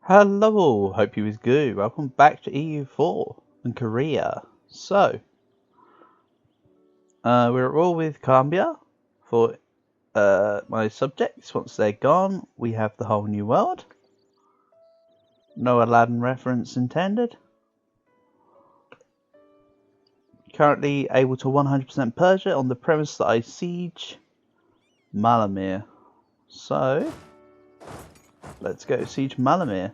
Hello all, hope you is good. Welcome back to EU4 and Korea. So, we're all with Colombia for my subjects. Once they're gone, we have the whole new world. No Aladdin reference intended. Currently able to 100% Persia on the premise that I siege Malamir. So, let's go siege Malamir.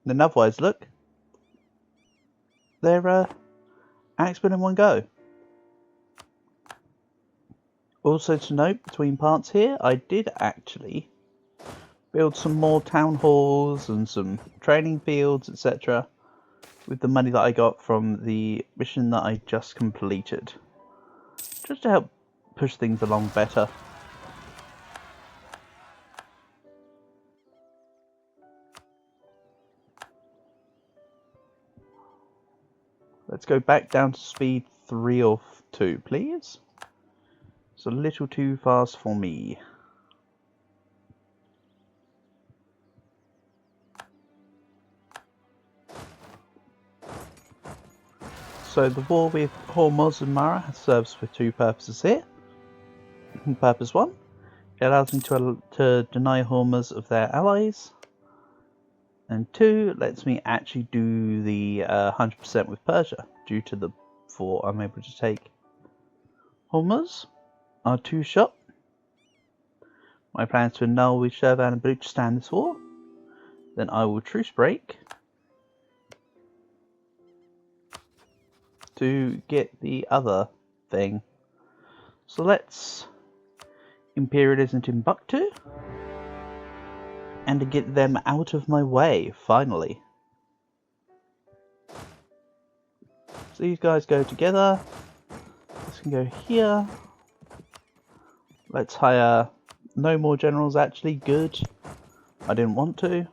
Then otherwise, look, they're axemen in one go. Also to note, between parts here, I did actually build some more town halls and some training fields, etc. with the money that I got from the mission that I just completed. Just to help push things along better. Let's go back down to speed 3 or 2, please. It's a little too fast for me. So the war with Hormuz and Mara serves for two purposes here. Purpose 1, it allows me to deny Hormuz of their allies. And 2, lets me actually do the 100% with Persia. Due to the 4, I'm able to take Hormuz, our 2-shot. My plan is to annul with Shirvan and Baluchistan this war. Then I will truce break to get the other thing. So let's imperialism Timbuktu and to get them out of my way, finally. So these guys go together. This can go here. Let's hire no more generals, actually. Good. I didn't want to.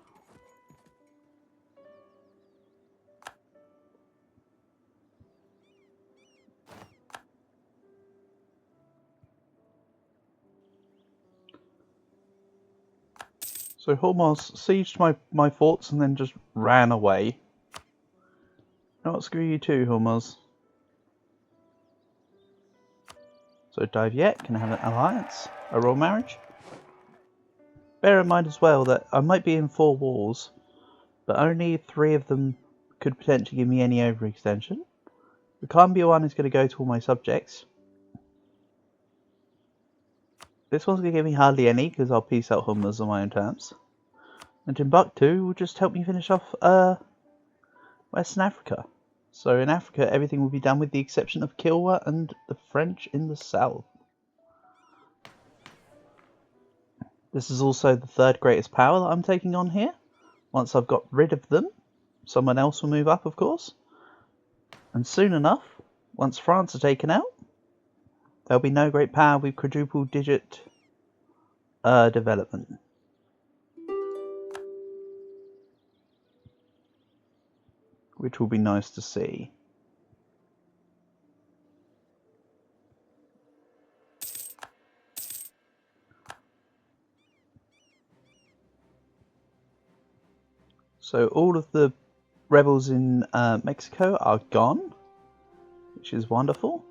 So Hormuz sieged my forts and then just ran away. You know what, screw you too, Hormuz. So Daviet can have an alliance, a royal marriage. Bear in mind as well that I might be in 4 wars, but only 3 of them could potentially give me any overextension. The Colombia one is going to go to all my subjects. This one's going to give me hardly any, because I'll peace out Hormuz on my own terms. And Timbuktu will just help me finish off Western Africa. So in Africa, everything will be done with the exception of Kilwa and the French in the south. This is also the 3rd greatest power that I'm taking on here. Once I've got rid of them, someone else will move up, of course. And soon enough, once France are taken out, there'll be no great power with quadruple digit development. Which will be nice to see. So all of the rebels in Mexico are gone, which is wonderful.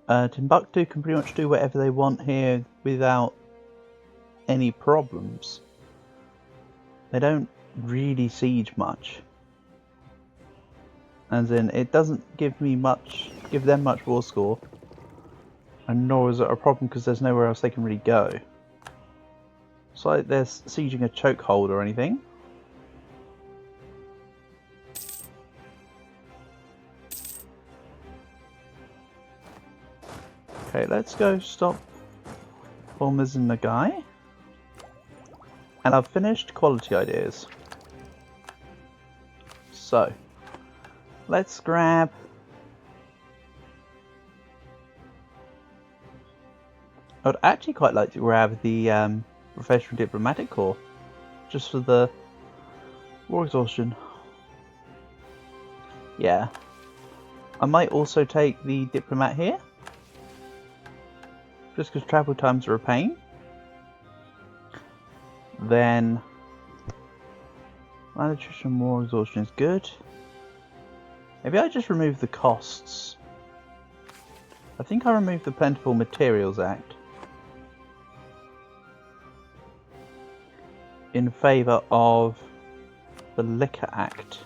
Timbuktu can pretty much do whatever they want here without any problems. They don't really siege much. As in, it doesn't give them much war score. And nor is it a problem because there's nowhere else they can really go. It's like they're sieging a chokehold or anything. Okay, let's go stop Hormuz and Nagai. And I've finished quality ideas. So, let's grab... I would actually quite like to grab the Professional Diplomatic Corps. Just for the war exhaustion. Yeah. I might also take the Diplomat here. just because travel times are a pain. Then malnutrition, more exhaustion is good. Maybe I just remove the costs. I think I removed the Plentiful Materials Act in favour of the Liquor Act.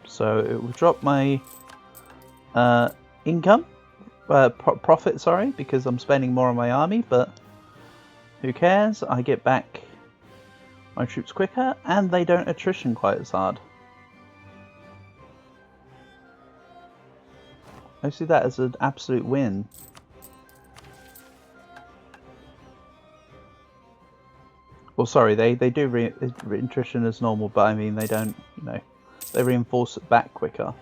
So it will drop my income, profit, sorry, because I'm spending more on my army, but who cares? I get back my troops quicker and they don't attrition quite as hard. I see that as an absolute win. Well, sorry, they do attrition as normal, but I mean they don't, you know, they reinforce it back quicker,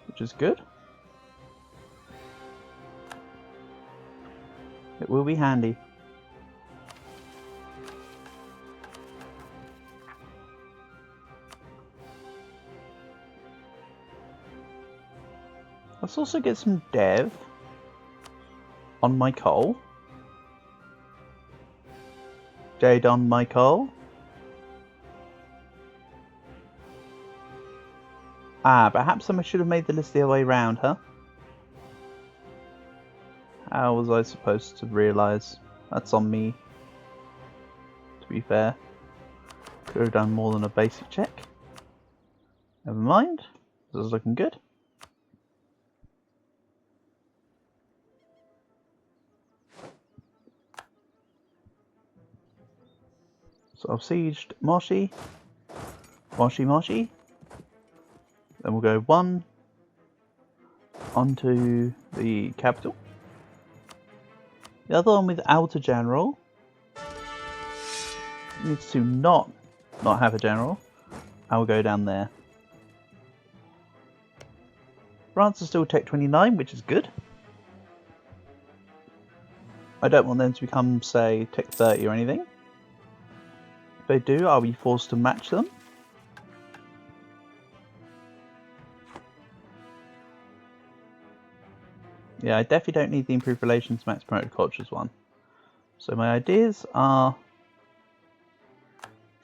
which is good. It will be handy. Let's also get some dev on my coal. Jade on my coal. Ah, perhaps I should have made the list the other way around, huh? How was I supposed to realise? That's on me. To be fair. Could have done more than a basic check. Never mind. This is looking good. So I've sieged Moshi. Moshi. Then we'll go 1 onto the capital. The other one with Outer General needs to not have a general. I will go down there. France is still Tech 29, which is good. I don't want them to become, say, Tech 30 or anything. If they do, I'll be forced to match them. Yeah, I definitely don't need the Improved Relations Max Promoted Cultures one. So my ideas are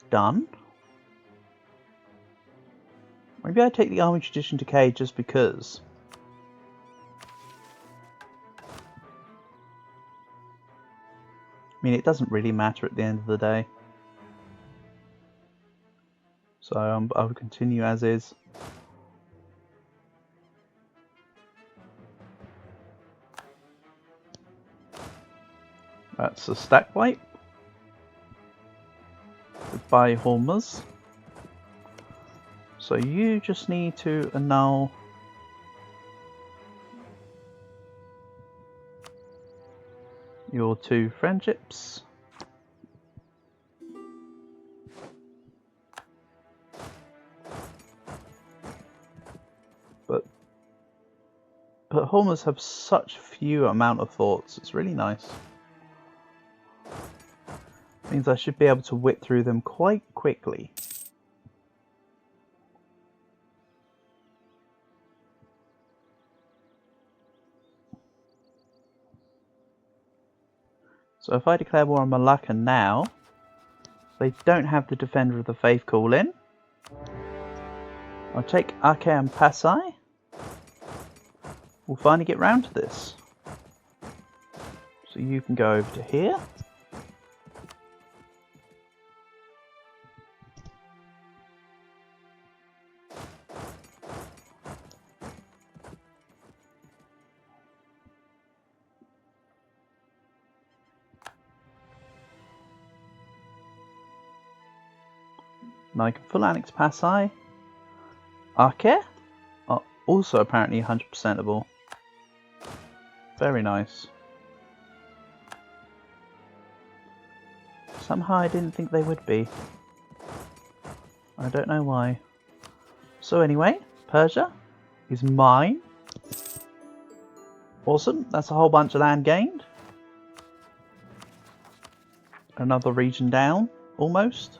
done. Maybe I take the Army Tradition Decay just because. I mean, it doesn't really matter at the end of the day. So I will continue as is. That's a stack wipe. Goodbye, Hormuz. So you just need to annul your 2 friendships. But Hormuz have such few amount of thoughts, it's really nice. Means I should be able to whip through them quite quickly. So if I declare war on Malacca now, they don't have the Defender of the Faith call in. I'll take Aceh and Pasai. We'll finally get round to this. So you can go over to here. Now I can full annex Pasai. Aceh are also apparently 100%able. Very nice. Somehow I didn't think they would be. I don't know why. So anyway, Persia is mine. Awesome, that's a whole bunch of land gained. Another region down, almost.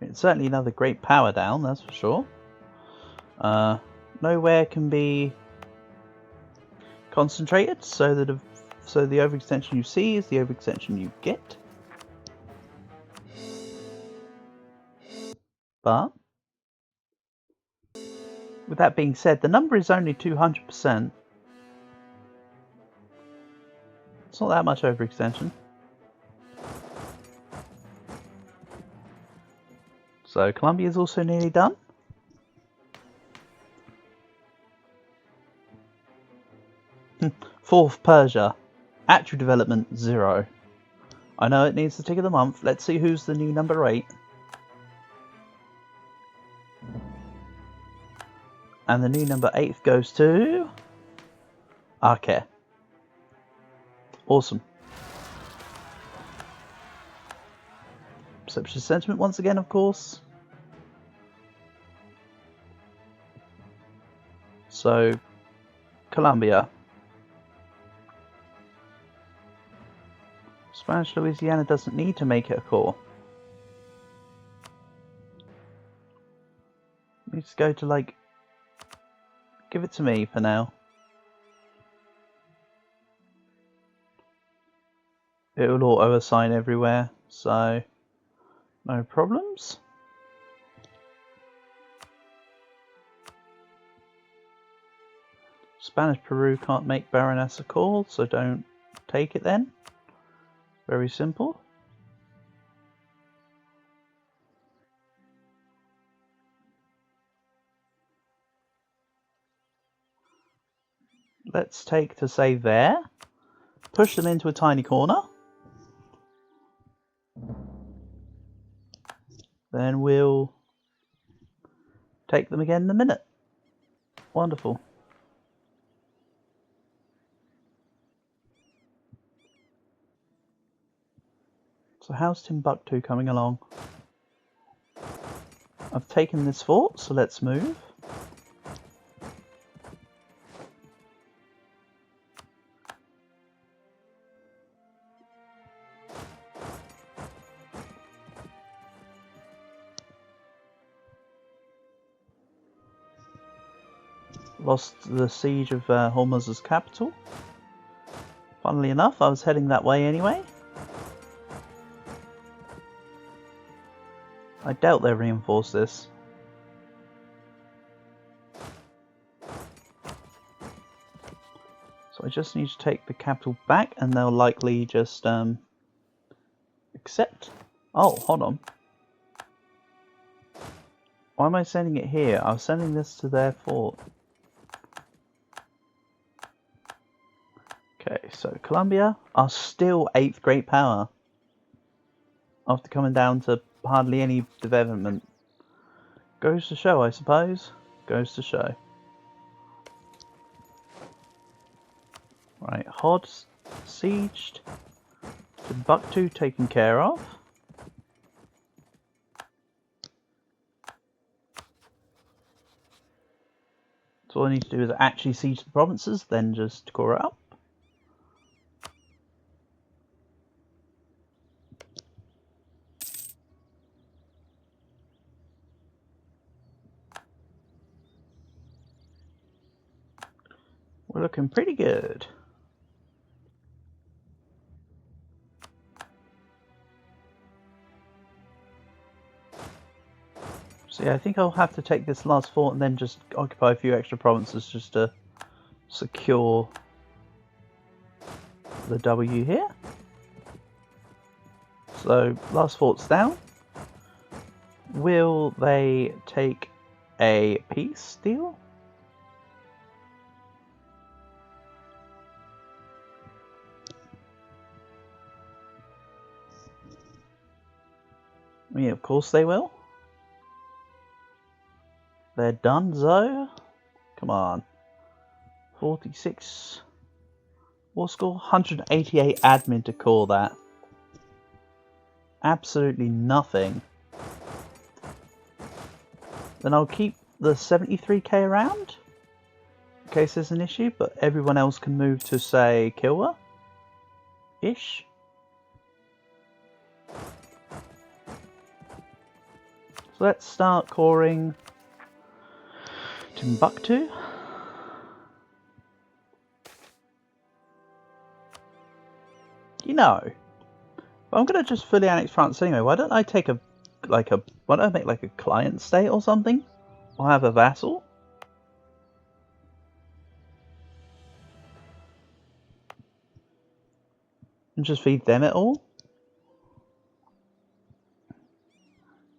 It's certainly another great power down, that's for sure. Nowhere can be concentrated, so that the overextension you see is the overextension you get. But with that being said, the number is only 200%. It's not that much overextension. So Colombia is also nearly done. Fourth, Persia. Actual development 0. I know it needs the tick of the month. Let's see who's the new number 8. And the new number 8 goes to... Okay. Awesome. Perception sentiment once again, of course. So, Colombia. Spanish Louisiana doesn't need to make it a core. It needs to go to, like... Give it to me for now. It will auto-assign everywhere, so... No problems. Spanish Peru can't make Baroness a call, so don't take it then. Very simple. Let's take to say there. Push them into a tiny corner. Then we'll take them again in a minute. Wonderful. So how's Timbuktu coming along? I've taken this fort, so let's move. Lost the siege of Hormuz's capital. Funnily enough, I was heading that way anyway. I doubt they'll reinforce this. So I just need to take the capital back and they'll likely just accept. Oh, hold on. Why am I sending it here? I was sending this to their fort. Okay, so Colombia are still 8th great power. After coming down to hardly any development. Goes to show, I suppose. Goes to show. Right, Hod sieged. Timbuktu taken care of. So all I need to do is actually siege the provinces, then just core it up. We're looking pretty good. So yeah, I think I'll have to take this last fort and then just occupy a few extra provinces just to secure the W here. So last fort's down. Will they take a peace deal? Yeah, of course they will. They're done, Zoe. Come on. 46 war score, 188 admin to call that. Absolutely nothing. Then I'll keep the 73k around in case there's an issue, but everyone else can move to, say, Kilwa-ish. So let's start coring Timbuktu. You know, I'm gonna just fully annex France anyway. Why don't I take why don't I make like a client state or something? Or have a vassal? And just feed them it all?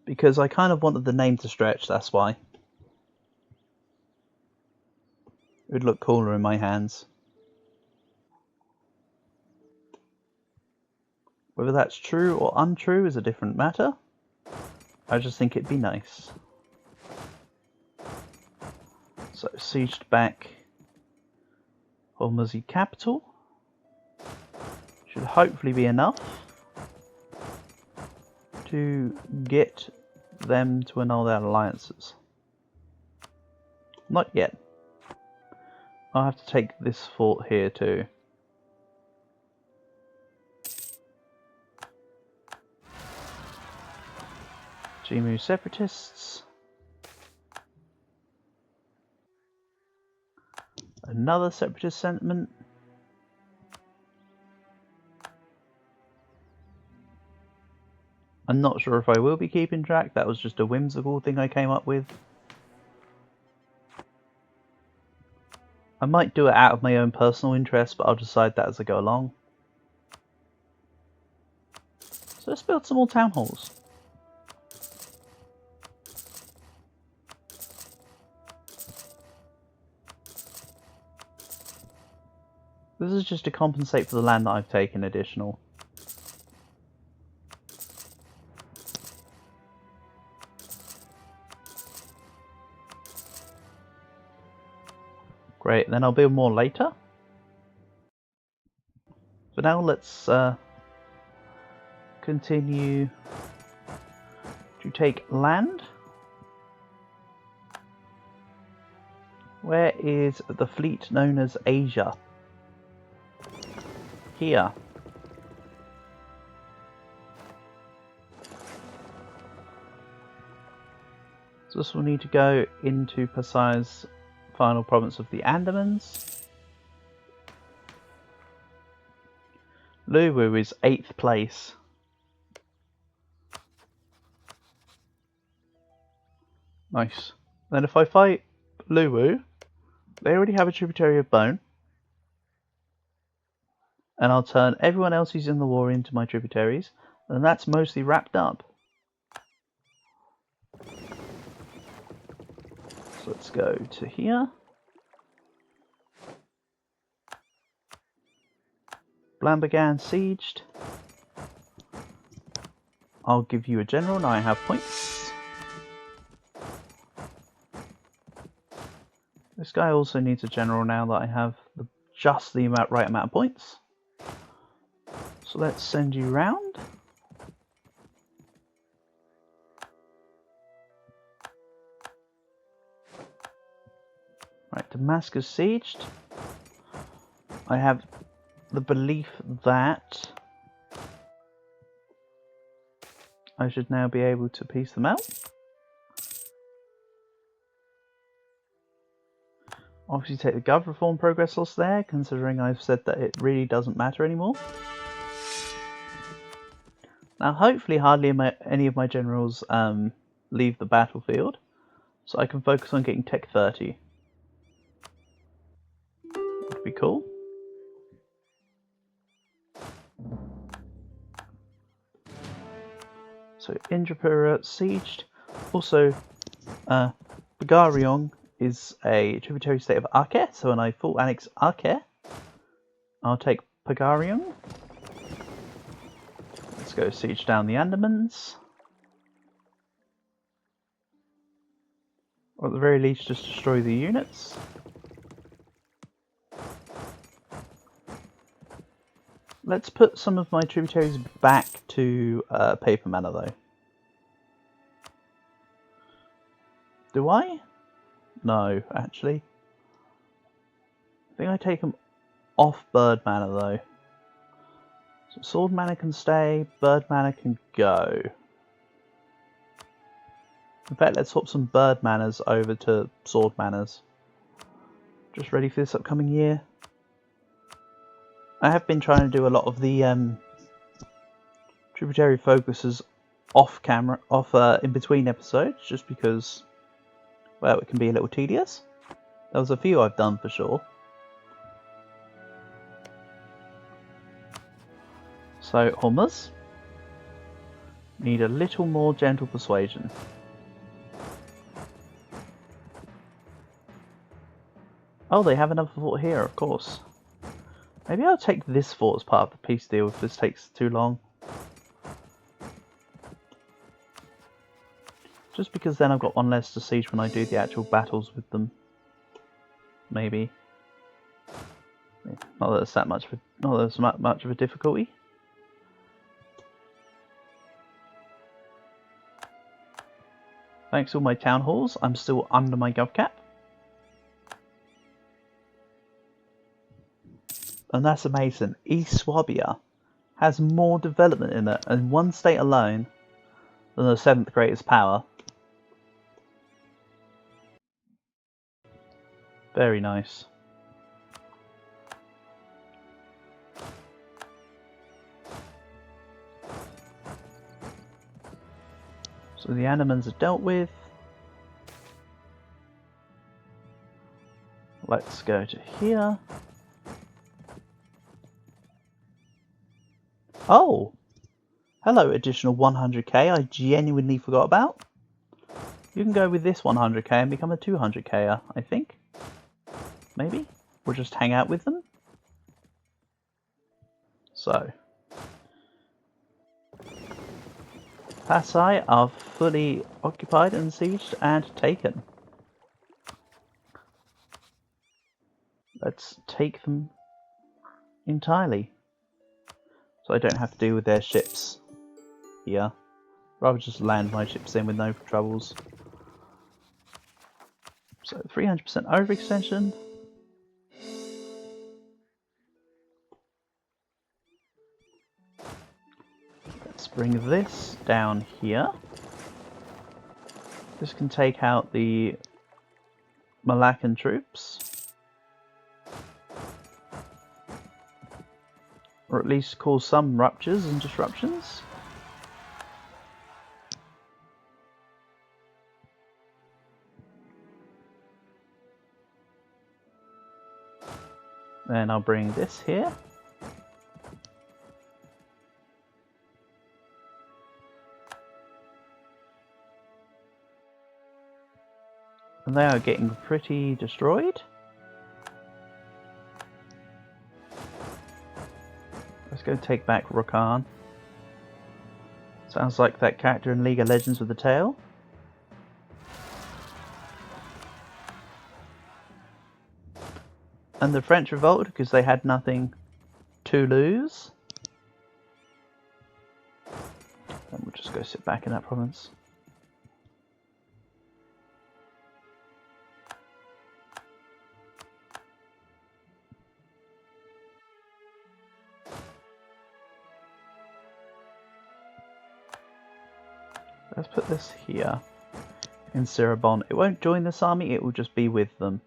Because I kind of wanted the name to stretch, that's why. It would look cooler in my hands. Whether that's true or untrue is a different matter. I just think it'd be nice. So, sieged back Hormuzzi capital. Should hopefully be enough to get them to annul their alliances. Not yet. I'll have to take this fort here too. Jimu separatists. Another separatist sentiment. I'm not sure if I will be keeping track. That was just a whimsical thing I came up with. I might do it out of my own personal interest, but I'll decide that as I go along. So let's build some more town halls. This is just to compensate for the land that I've taken additional. Great, then I'll build more later. For now, let's continue to take land. Where is the fleet known as Asia? Here. So this will need to go into Pasai's final province of the Andamans. Luwu is 8th place. Nice. Then if I fight Luwu, they already have a tributary of Bone. And I'll turn everyone else who's in the war into my tributaries. And that's mostly wrapped up. So let's go to here. Blambagan sieged. I'll give you a general, now I have points. This guy also needs a general now that I have just the right amount of points. So let's send you round. Right, Damascus sieged. I have the belief that I should now be able to piece them out. Obviously take the Gov reform progress loss there, considering I've said that it really doesn't matter anymore. Now hopefully hardly any of my generals leave the battlefield, so I can focus on getting Tech 30. Would be cool. So Indrapura sieged. Also, Bagarion is a tributary state of Akhe, so when I full annex Akhe, I'll take Bagarion. Let's go siege down the Andamans. Or at the very least, just destroy the units. Let's put some of my tributaries back to Paper Manor though. Do I? No, actually. I think I take them off Bird Manor though. So Sword Manor can stay, Bird Manor can go. In fact, let's swap some bird manners over to sword manners. Just ready for this upcoming year. I have been trying to do a lot of the tributary focuses off camera, in between episodes, just because, well, it can be a little tedious. There was a few I've done for sure. So, Hummers need a little more gentle persuasion. Oh, they have another fort here, of course. Maybe I'll take this fort as part of the peace deal if this takes too long. Just because then I've got one less to siege when I do the actual battles with them. Maybe. Not that it's that much of a difficulty. Thanks to all my town halls, I'm still under my gov cap. And that's amazing. East Swabia has more development in it in one state alone than the 7th greatest power. Very nice. So the Animans are dealt with. Let's go to here. Oh! Hello, additional 100k I genuinely forgot about. You can go with this 100k and become a 200k, I think. Maybe? Or just hang out with them? So. Pasai are fully occupied and sieged and taken. Let's take them entirely. So I don't have to deal with their ships here. Rather just land my ships in with no troubles. So 300% overextension. Let's bring this down here. This can take out the Malaccan troops. Or at least cause some ruptures and disruptions. Then I'll bring this here. And they are getting pretty destroyed. Let's go take back Rakan. Sounds like that character in League of Legends with the tail. And the French revolted because they had nothing to lose. And we'll just go sit back in that province. Let's put this here in Cirebon. It won't join this army, it will just be with them.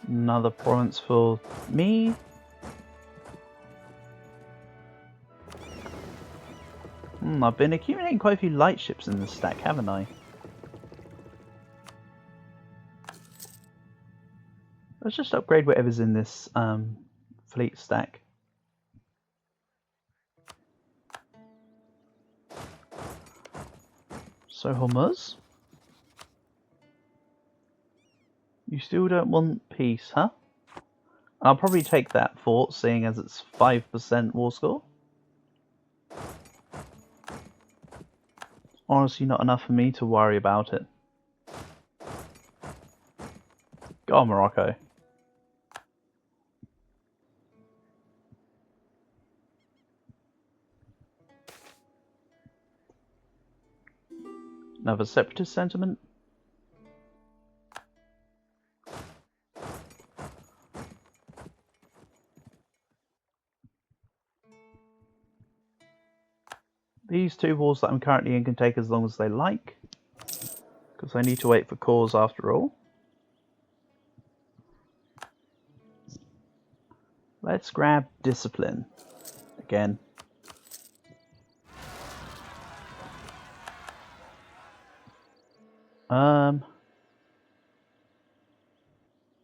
Another province for me. I've been accumulating quite a few light ships in this stack, haven't I? Let's just upgrade whatever's in this fleet stack. So Hummers, you still don't want peace, huh? I'll probably take that fort, seeing as it's 5% war score. Honestly, not enough for me to worry about it. Go on, Morocco. Another separatist sentiment. These two wars that I'm currently in can take as long as they like, because I need to wait for cores after all. Let's grab discipline again.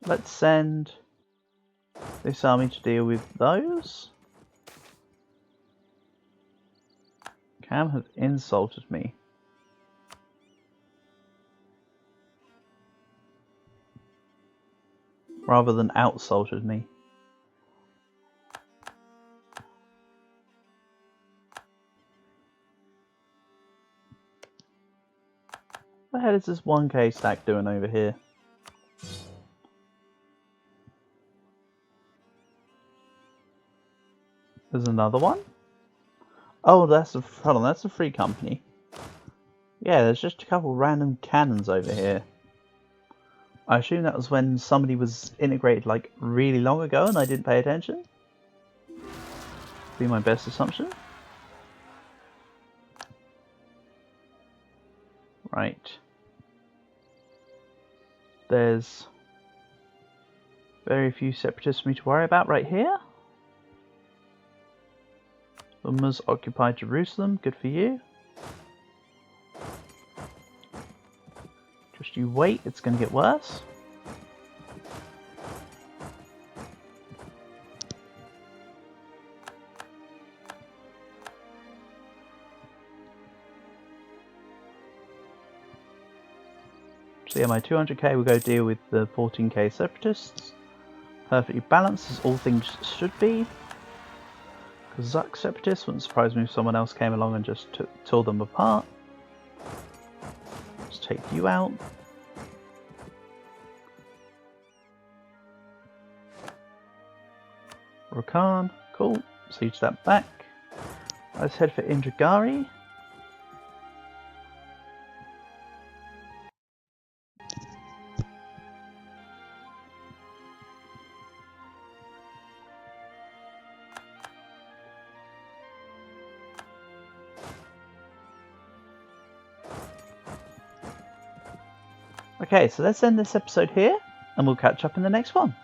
Let's send this army to deal with those. Cam has insulted me. Rather than outsalted me. What the hell is this 1k stack doing over here? There's another one? Oh, that's a free company. Yeah, there's just a couple random cannons over here. I assume that was when somebody was integrated like really long ago and I didn't pay attention. Be my best assumption. Right. There's very few separatists for me to worry about right here. Umma's occupied Jerusalem, good for you. Just you wait, it's going to get worse. So yeah, my 200k will go deal with the 14k separatists. Perfectly balanced as all things should be. Kazakh separatists, wouldn't surprise me if someone else came along and just tore them apart. Let's take you out. Rakan, cool. Siege that back. Let's head for Indragari. Okay, so let's end this episode here, and we'll catch up in the next one.